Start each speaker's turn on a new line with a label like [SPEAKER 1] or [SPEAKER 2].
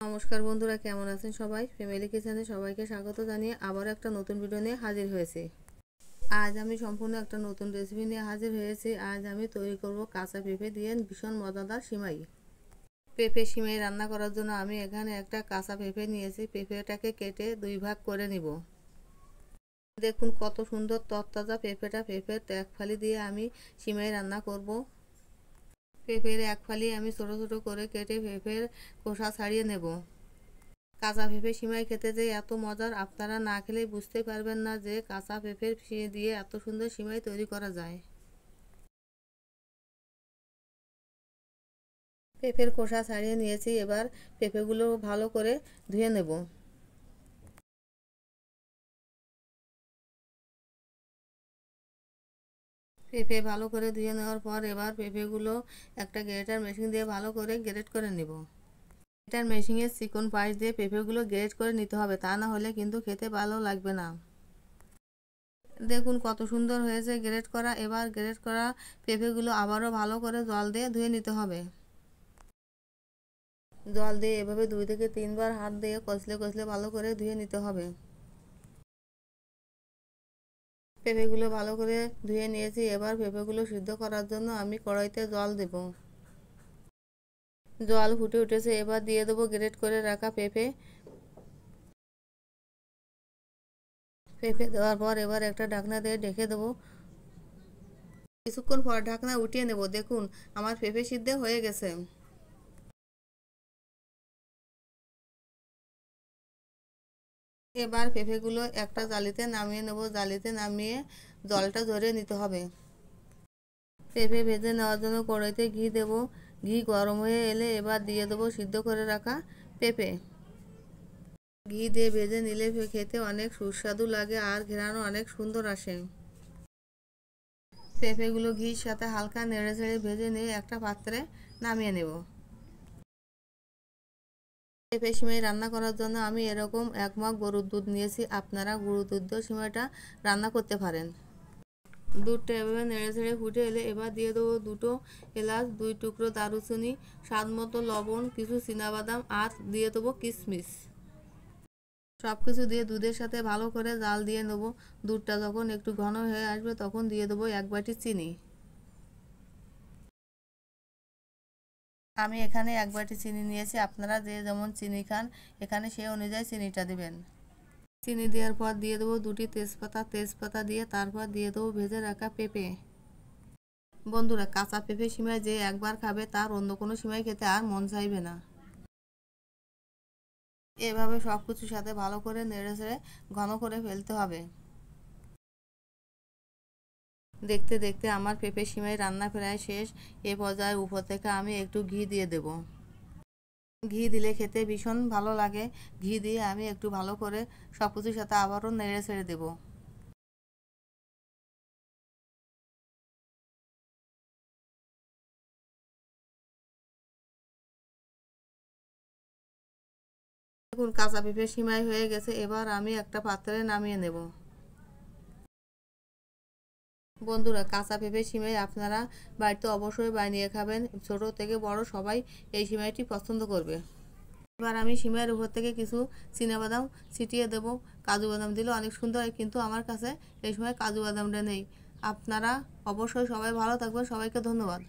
[SPEAKER 1] নমস্কার বন্ধুরা, কেমন আছেন সবাই? ফ্যামিলি কিচেনে সবাইকে স্বাগত জানিয়ে আবার একটা নতুন ভিডিও নিয়ে হাজির হয়েছি। আজ আমি সম্পূর্ণ একটা নতুন রেসিপি নিয়ে হাজির হয়েছি। আজ আমি তৈরি করব কাঁচা পেঁপে দিয়ে ভীষণ মজাদার সিমাই। পেঁপে সিমাই রান্না করার জন্য আমি এখানে একটা কাঁচা পেঁপে নিয়েছি। পেঁপেটাকে কেটে দুই ভাগ করে নিব। দেখুন কত সুন্দর তরতাজা পেঁপেটা। পেঁপের এক ফালি দিয়ে আমি সিমাই রান্না করব। পেঁপের এক ফালি আমি ছোট ছোট করে কেটে পেঁপের খোসা ছাড়িয়ে নেব। কাঁচা পেঁপে সিমাই খেতে যে এত মজার, আপনারা না খেলেই বুঝতে পারবেন না যে কাঁচা পেঁপে দিয়ে এত সুন্দর সিমাই তৈরি করা যায়। পেঁপের খোসা ছাড়িয়ে নিয়েছি। এবার পেঁপেগুলো ভালো করে ধুয়ে নেব। পেঁপে ভালো করে ধুয়ে নেওয়ার পর এবার পেঁপেগুলো একটা গ্রেটার মেশিন দিয়ে ভালো করে গ্রেট করে নেব। গ্রেটার মেশিনের চিকন পাশ দিয়ে পেঁপেগুলো গ্রেট করে নিতে হবে, তা না হলে কিন্তু খেতে ভালো লাগবে না। দেখুন কত সুন্দর হয়েছে গ্রেট করা। এবার গ্রেট করা পেঁপেগুলো আবারও ভালো করে জল দিয়ে ধুয়ে নিতে হবে। জল দিয়ে এভাবে 2 থেকে 3 বার হাত দিয়ে কষলে কষলে ভালো করে ধুয়ে নিতে হবে। পেঁপেগুলো ভালো করে ধুয়ে নিয়েছি। এবার পেঁপেগুলো সিদ্ধ করার জন্য আমি কড়াইতে জল দেব। জল ফুটে উঠেছে। এবার দিয়ে দেবো গ্রেট করে রাখা পেঁপে। পেঁপে দেওয়ার পর এবার একটা ঢাকনা দিয়ে ঢেকে দেবো। কিছুক্ষণ পর ঢাকনা উঠিয়ে নেব। দেখুন আমার পেঁপে সিদ্ধ হয়ে গেছে। এবার পেঁপেগুলো একটা জালিতে নামিয়ে নেব। জালিতে নামিয়ে জলটা ঝরিয়ে নিতে হবে। পেঁপে ভেজে নেওয়ার জন্য কড়াইতে ঘি দেব। ঘি গরম হয়ে এলে এবার দিয়ে দেবো সিদ্ধ করে রাখা পেঁপে। ঘি দিয়ে ভেজে নিলে খেতে অনেক সুস্বাদু লাগে আর ঘ্রাণও অনেক সুন্দর আসে। পেঁপেগুলো ঘির সাথে হালকা নেড়ে ছেড়ে ভেজে নিয়ে একটা পাত্রে নামিয়ে নেব। পেঁপে সিমাই রান্না করার জন্য আমি এরকম 1 মগ গরুর দুধ নিয়েছি। আপনারা গরুর দুধ দিয়ে সিমাইটা রান্না করতে পারেন। দুধটা এভাবে নেড়ে ছেড়ে ফুটে এলে এবার দিয়ে দেবো 2টো এলাচ, 2 টুকরো দারুচিনি, স্বাদ মতো লবণ, কিছু চীনাবাদাম আর দিয়ে দেবো কিশমিশ। সব কিছু দিয়ে দুধের সাথে ভালো করে জাল দিয়ে নেব। দুধটা যখন একটু ঘন হয়ে আসবে তখন দিয়ে দেবো 1 বাটি চিনি। আমি এখানে 1 বাটি চিনি নিয়েছি। আপনারা যে যেমন চিনি খান এখানে সেই অনুযায়ী চিনিটা দিবেন। চিনি দেওয়ার পর দিয়ে দেবো 2টি তেজপাতা। তেজপাতা দিয়ে তারপর দিয়ে দেবো ভেজে রাখা পেঁপে। বন্ধুরা, কাঁচা পেঁপে সিমাই যে একবার খাবে তার অন্য কোনো সিমাই খেতে আর মন চাইবে না। এভাবে সব কিছুর সাথে ভালো করে নেড়ে ছেড়ে ঘন করে ফেলতে হবে। দেখতে দেখতে আমার পেঁপে সিমাই রান্না প্রায় শেষ। এ পর্যায়ে উপর থেকে আমি একটু ঘি দিয়ে দেব। ঘি দিলে খেতে ভীষণ ভালো লাগে। ঘি দিয়ে আমি একটু ভালো করে সব কিছুর সাথে আবারও নেড়ে ছেড়ে দেব। দেখুন কাঁচা পেঁপে সিমাই হয়ে গেছে। এবার আমি একটা পাত্রে নামিয়ে নেব। বন্ধুরা, কাঁচা পেঁপে সিমাই আপনারা বাড়িতে অবশ্যই বানিয়ে খাবেন। ছোট থেকে বড় সবাই এই সিমাইটি পছন্দ করবে। এবার আমি সিমাইয়ের উপর থেকে কিছু চীনাবাদাম ছিটিয়ে দেব। কাজু বাদাম দিলে অনেক সুন্দর হয়, কিন্তু আমার কাছে এই সময় কাজু বাদামটা নেই। আপনারা অবশ্যই সবাই ভালো থাকবেন। সবাইকে ধন্যবাদ।